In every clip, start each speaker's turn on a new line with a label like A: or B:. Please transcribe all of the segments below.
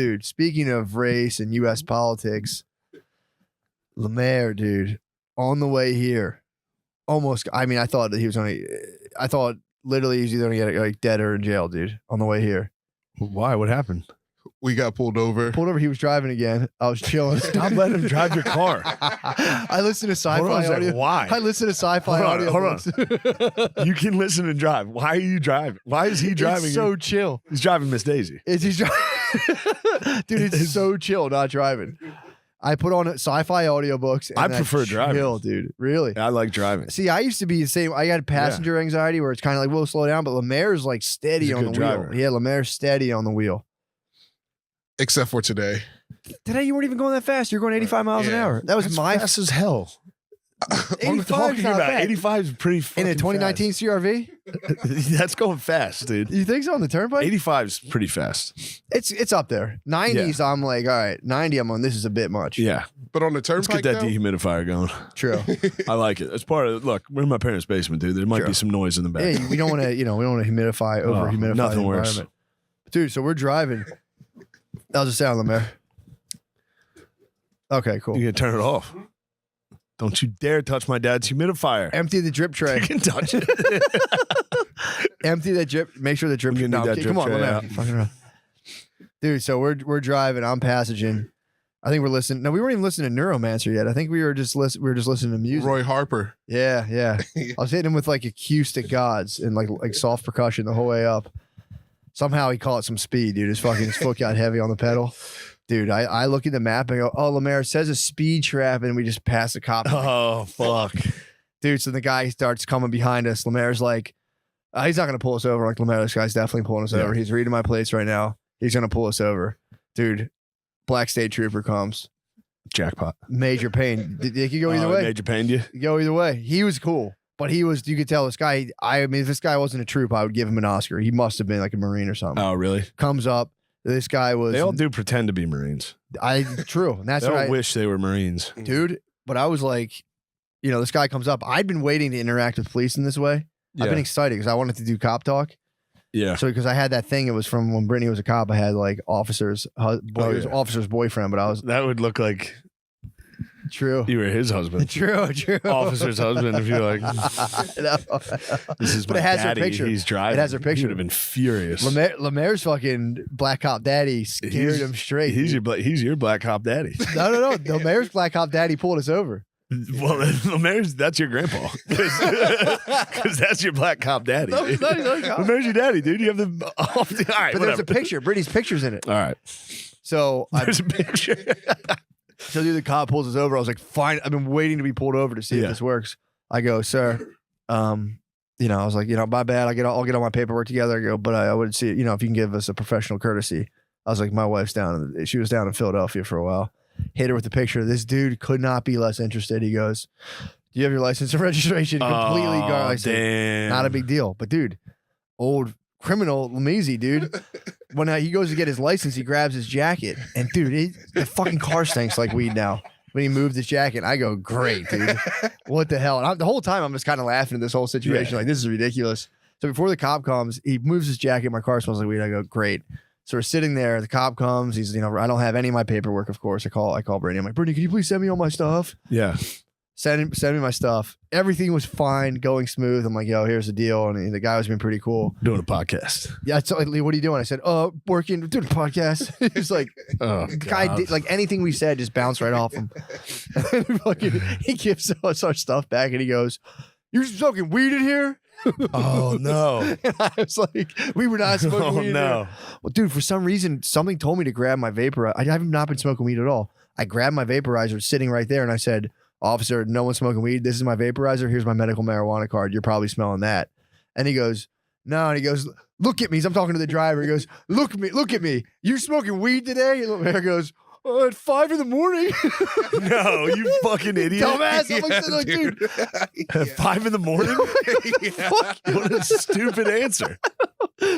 A: Dude, speaking of race and U.S. politics, Lemaire, dude, on the way here, almost. I mean, I thought that he was only. I thought literally he was either going to get like dead or in jail, dude. On the way here.
B: Why? What happened?
C: We got pulled over.
A: He was driving again. I was chilling.
B: Stop letting him drive your car.
A: I listen to sci-fi audio.
B: Why?
A: I listen to sci-fi audio.
B: Hold on. You can listen and drive. Why are you driving? Why is he driving?
A: It's so chill.
B: He's driving Miss Daisy.
A: He's driving. Dude, it's so chill not driving. I put on sci-fi audiobooks. And
B: I prefer driving.
A: Chill, dude. Really?
B: I like driving.
A: See, I used to be the same. I had passenger anxiety where it's kind of like, we'll slow down, but Lemaire's like steady on the wheel. Yeah, Lemaire's steady on the wheel.
C: Except for today.
A: Today, you weren't even going that fast. You're going 85 miles an hour. That was
B: That's
A: my
B: fast as hell.
A: 85 is not bad.
B: 85 is pretty fucking
A: In a 2019
B: fast.
A: CRV?
B: That's going fast, dude.
A: You think so on the turnpike?
B: 85 is pretty fast.
A: It's up there. 90s, I'm like, all right. 90, I'm on, this is a bit much.
B: Yeah.
C: But on the
B: Let's
C: turnpike,
B: get that dehumidifier going.
A: True.
B: I like it. It's part of, look, we're in my parents' basement, dude. There might be some noise in the back.
A: Yeah, we don't want to, we don't want to humidify, over humidify
B: nothing
A: the
B: worse.
A: environment. Dude, so we're driving. I'll just say on Lemaire. Okay, cool.
B: You can turn it off. Don't you dare touch my dad's humidifier.
A: Empty the drip tray.
B: You can touch it.
A: Empty that drip. Make sure the drip.
B: We're gonna need that drip
A: come on,
B: tray
A: Lemaire.
B: out.
A: Fucking around. Dude, so we're driving. I'm passaging. I think we're listening. No, we weren't even listening to Neuromancer yet. I think we were just listening to music.
C: Roy Harper.
A: Yeah. I was hitting him with like acoustic gods and like soft percussion the whole way up. Somehow he caught some speed, dude. His foot got heavy on the pedal. Dude, I look at the map and go, oh, Lemaire, it says a speed trap, and we just pass the cop.
B: Oh, fuck.
A: Dude, so the guy starts coming behind us. Lemaire's like, he's not going to pull us over. Like, Lemaire, this guy's definitely pulling us over. He's reading my plates right now. He's going to pull us over. Dude, Black State Trooper comes.
B: Jackpot.
A: Major pain. It could go either way.
B: Major pained you?
A: Go either way. He was cool, but you could tell this guy, I mean, if this guy wasn't a troop, I would give him an Oscar. He must have been like a Marine or something.
B: Oh, really?
A: Comes up. This guy was.
B: They all do pretend to be Marines.
A: True. And that's
B: They
A: what
B: all wish they were Marines.
A: Dude, but I was like, this guy comes up. I'd been waiting to interact with police in this way.
B: Yeah.
A: I've been excited because I wanted to do cop talk.
B: Yeah.
A: So because I had that thing, it was from when Brittany was a cop. I had like officer's officer's boyfriend, but I was
B: That would look like
A: true.
B: you were his husband.
A: True.
B: Officer's husband. If you're like, this is
A: But
B: my
A: it has her
B: daddy.
A: picture.
B: He's driving.
A: It has her picture.
B: He would have been furious.
A: Lemaire's fucking black cop daddy scared him straight.
B: He's your black cop daddy.
A: No. Lemaire's black cop daddy pulled us over.
B: Well, Lemaire's, that's your grandpa. Because that's your black cop daddy.
A: No, he's not a cop.
B: Lemaire's your daddy, dude. You have the all right,
A: But
B: whatever.
A: there's a picture. Brittany's picture's in it.
B: All right.
A: So
B: There's a picture.
A: So dude, the cop pulls us over. I was like, fine. I've been waiting to be pulled over to see if this works. I go, sir, I was like, my bad. I'll get all my paperwork together. I go, but I would see, if you can give us a professional courtesy. I was like, my wife's she was down in Philadelphia for a while. Hit her with the picture. This dude could not be less interested. He goes, do you have your license and registration? Completely gone. I said,
B: damn.
A: not a big deal. But dude, old criminal Lemazie, dude. When he goes to get his license, he grabs his jacket. And dude, the fucking car stinks like weed now. When he moved his jacket, I go, great, dude. What the hell? And the whole time I'm just kind of laughing at this whole situation. Like, this is ridiculous. So before the cop comes, he moves his jacket. My car smells like weed. I go, great. So we're sitting there. The cop comes. He's, I don't have any of my paperwork, of course. I call Brittany. I'm like, Brittany, can you please send me all my stuff?
B: Yeah.
A: Send me my stuff. Everything was fine, going smooth. I'm like, yo, here's the deal. And the guy was being pretty cool.
B: Doing a podcast.
A: Yeah. So Lee, what are you doing? I said, working, doing a podcast. He's like,
B: oh,
A: guy did, like anything we said just bounced right off him. And then he gives us our stuff back and he goes, you're smoking weed in here?
B: Oh no.
A: And I was like, we were not smoking weed in here. Well, dude, for some reason, something told me to grab my vaporizer. I have not been smoking weed at all. I grabbed my vaporizer sitting right there and I said, officer, no one's smoking weed. This is my vaporizer. Here's my medical marijuana card. You're probably smelling that. And he goes, no. And he goes, look at me. I'm talking to the driver. He goes, look at me. You smoking weed today? And Lemaire goes, at 5 a.m.
B: No, you fucking idiot.
A: Dumbass. I'm like, dude.
B: At 5 a.m? What a stupid answer.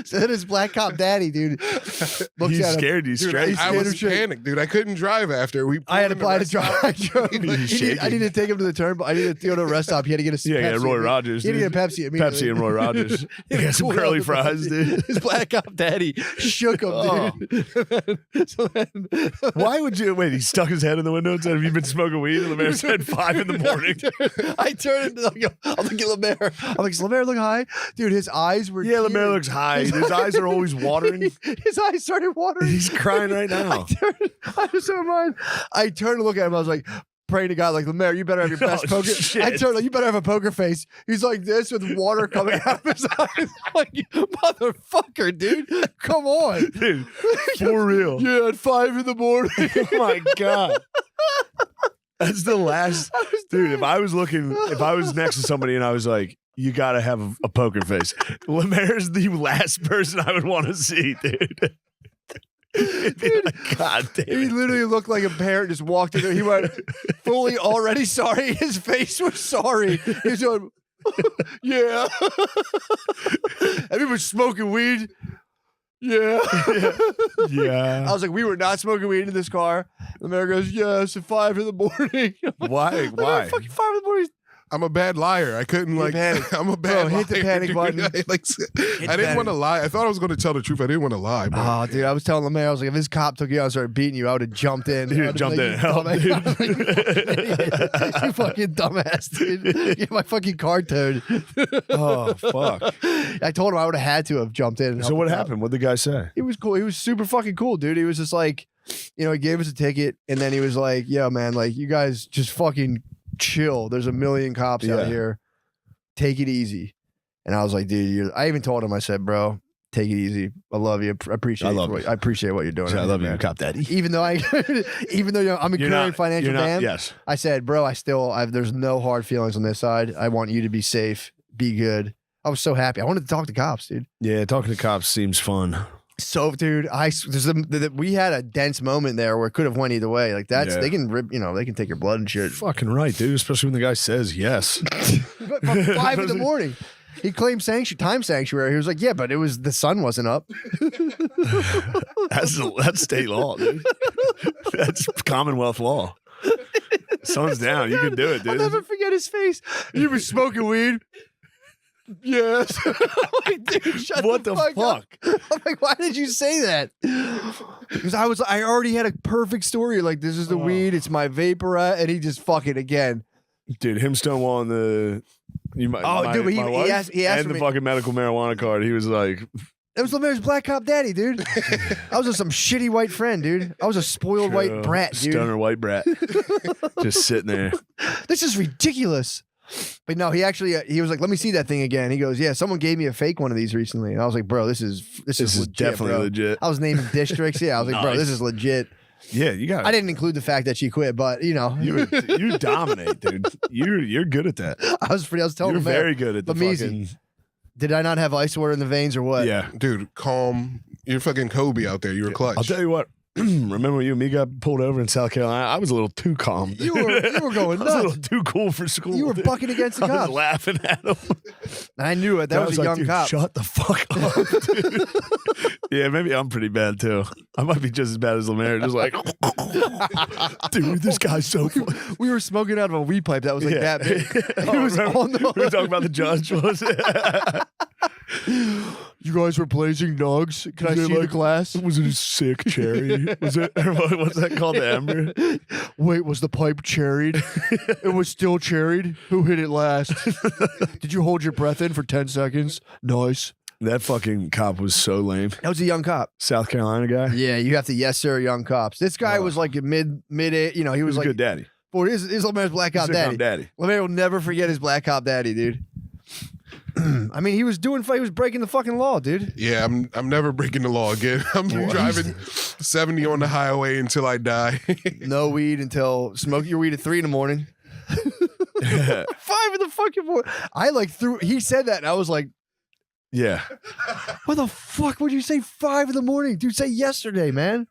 A: So then his black cop daddy, dude, looks
B: He's
A: at him.
B: scared you
A: Dude,
B: straight.
C: I was panicked, dude. I couldn't drive after.
A: I had to buy to drive. I
B: shaking.
A: needed to take him to the turn, but I needed to go to a rest stop. He had to get a
B: Yeah,
A: Pepsi.
B: Roy Rogers.
A: He had to
B: Dude.
A: get a Pepsi immediately.
B: Pepsi and Roy Rogers. You got some
A: Cool
B: curly
A: down the
B: fries,
A: Pepsi.
B: dude.
A: His black cop daddy shook him, dude. So then,
B: Why would you wait? He stuck his head in the window and said, "Have you been smoking weed?" And Lemaire said, 5 in the morning.
A: I turned and I'm looking at Lemaire. I'm like, "Is Lemaire look high?" Dude, his eyes were
B: Yeah, Lemaire
A: tearing.
B: looks high. His eyes are always watering.
A: His eyes started watering.
B: He's crying right now.
A: I was so mine. I turned to look at him. I was like, praying to God, like, Lemaire, you better have your best
B: Oh,
A: poker.
B: shit.
A: I turned like, you better have a poker face. He's like this with water coming out of his eyes. I'm like, motherfucker, dude, come on.
B: Dude, for real.
A: Yeah, at 5 in the morning.
B: Oh my God. That's the last. Dude, if I was next to somebody and I was like, you got to have a poker face, Lemaire's the last person I would want to see, dude. Like, God damn
A: He
B: it.
A: literally looked like a parent just walked in there. He went fully already sorry. His face was sorry. He's going, yeah. Everybody's smoking weed. Yeah.
B: Yeah.
A: I was like, we were not smoking weed in this car. Lemaire goes, yes, at 5 in the morning.
B: Why? Why?
A: Fucking 5 in the morning.
C: I'm a bad liar. I couldn't like.
A: panic.
C: I'm a bad
A: Bro,
C: liar.
A: hit the panic
C: dude.
A: button.
C: I didn't want to lie. I thought I was going to tell the truth. I didn't want to lie, bro.
A: Oh, dude, I was telling Lemaire, I was like, if this cop took you out and started beating you, I would have jumped in.
B: Dude,
A: I would've
B: jumped
A: been
B: in
A: like,
B: and helped,
A: "You fucking idiot. You fucking dumbass, dude. Get my fucking car towed.
B: Oh, fuck.
A: I told him I would have had to have jumped in. And
B: So
A: helped
B: what
A: him out.
B: happened? What'd the guy say?
A: He was cool. He was super fucking cool, dude. He was just like, you know, he gave us a ticket and then he was like, yeah, man, like, you guys just fucking chill. There's a million cops
B: Yeah.
A: out here. Take it easy. And I was like, dude, I even told him, I said, bro, take it easy. I love you. I appreciate
B: I love you.
A: I appreciate what you're doing.
B: I love you,
A: man.
B: cop daddy.
A: Even though even though you know, I'm incurring financial damage,
B: Yes.
A: I said, bro, there's no hard feelings on this side. I want you to be safe, be good. I was so happy. I wanted to talk to cops, dude.
B: Yeah, talking to cops seems fun.
A: So, dude, we had a dense moment there where it could have went either way. Like that's
B: Yeah.
A: they can rip, they can take your blood and shit.
B: Fucking right, dude. Especially when the guy says yes.
A: But 5 in the morning, he claimed time sanctuary. He was like, yeah, but the sun wasn't up.
B: That's state law, dude. That's Commonwealth law. Sun's down. You can do it,
A: I'll
B: dude.
A: never forget his face. You were smoking weed. Yes. I'm like, dude, shut
B: What
A: the
B: the
A: fuck up.
B: fuck?
A: I'm like, why did you say that? Because I already had a perfect story. Like, this is the weed. It's my Vaporette, and he just fucking again.
B: Dude, him stonewalling the.
A: Dude, but he
B: wife
A: asked
B: and
A: for
B: the
A: me.
B: fucking medical marijuana card. He was like,
A: It was Lemaire's black cop daddy, dude. I was just some shitty white friend, dude. I was a spoiled white brat, dude.
B: Stoner white brat. Just sitting there.
A: This is ridiculous. But no, he was like, let me see that thing again. He goes, yeah, someone gave me a fake one of these recently. And I was like, bro, this is legit,
B: definitely
A: bro.
B: legit.
A: I was naming districts. Yeah, I was like, bro,
B: Nice.
A: this is legit.
B: Yeah, you got
A: I
B: it.
A: didn't include the fact that she quit, but
B: You dominate, dude. You're good at that.
A: I was telling
B: You're
A: him,
B: very good at the
A: Lameezy.
B: fucking.
A: did I not have ice water in the veins or what?
B: Yeah.
C: Dude, calm. You're fucking Kobe out there. You were clutch.
B: I'll tell you what. Remember when you and me got pulled over in South Carolina? I was a little too calm.
A: You were going
B: I was a
A: nuts.
B: little too cool for school.
A: You were
B: dude.
A: bucking against the
B: I was
A: cops.
B: laughing at him.
A: And I knew it. That
B: I
A: was a
B: like,
A: young
B: dude,
A: cop.
B: Shut the fuck up, dude. Yeah, maybe I'm pretty bad too. I might be just as bad as Lemaire. Just like, dude, this guy's so funny.
A: We were smoking out of a weed pipe that was like that big.
B: Oh,
A: It was
B: remember?
A: on the.
B: We were talking about the judge, was it?
A: You guys were blazing nugs. Can I
B: Was it
A: see the
B: like-
A: glass?
B: Was it a sick cherry? Was it? What's that called? The ember?
A: Wait, was the pipe cherried? It was still cherried? Who hit it last? Did you hold your breath in for 10 seconds? Nice.
B: That fucking cop was so lame.
A: That was a young cop.
B: South Carolina guy.
A: Yeah, you have to yes sir young cops. This guy was like a mid, he
B: He
A: was
B: was a
A: like
B: good daddy.
A: boy, his Lemaire's black cop
B: He's a
A: daddy.
B: daddy.
A: Lemaire will never forget his black cop daddy, dude. I mean, he was breaking the fucking law, dude.
C: Yeah, I'm never breaking the law again. I'm driving 70 on the highway until I die.
A: No weed until smoke your weed at 3 in the morning. 5 in the fucking morning. He said that and I was like,
B: Yeah.
A: what the fuck would you say 5 in the morning? Dude, say yesterday, man.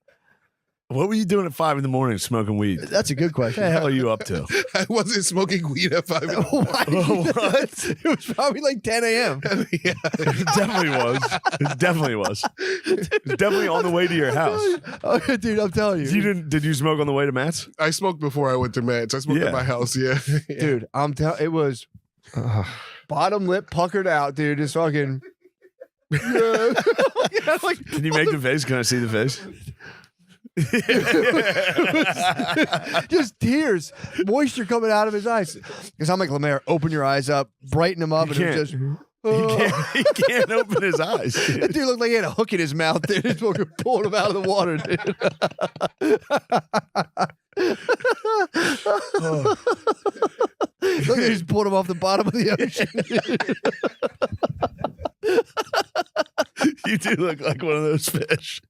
B: What were you doing at 5 a.m. smoking weed?
A: That's a good
B: What
A: question.
B: the hell are you up to?
C: I wasn't smoking weed at 5 a.m.
A: Why?
B: What?
A: It was probably like 10 a.m.
C: Yeah.
B: It definitely was. It definitely was. It was definitely on the way to your house.
A: Okay, dude, I'm telling you.
B: Did you smoke on the way to Matt's?
C: I smoked before I went to Matt's. I smoked at my house. Yeah.
A: Dude, I'm telling it was bottom lip puckered out, dude. Just fucking. Yeah. Like,
B: Can you make the face? Can I see the face?
A: just tears, moisture coming out of his eyes. Because I'm like, Lemaire, open your eyes up, brighten him up,
B: You
A: and it was just.
B: He can't open his eyes. Dude.
A: That dude looked like he had a hook in his mouth, dude. He's fucking pulling him out of the water, dude. Look like he's pulling him off the bottom of the ocean.
B: You do look like one of those fish.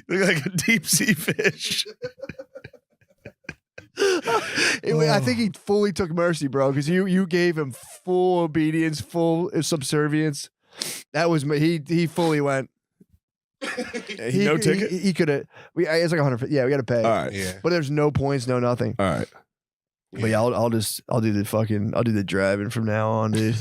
B: You look like a deep sea fish.
A: I think he fully took mercy, bro, because you gave him full obedience, full subservience. That was he fully went.
B: No ticket?
A: He could have. It's like 100. Yeah, we got to pay.
B: All right.
C: Yeah.
A: But there's no points, no nothing.
B: All right.
A: But yeah, I'll do the driving from now on, dude.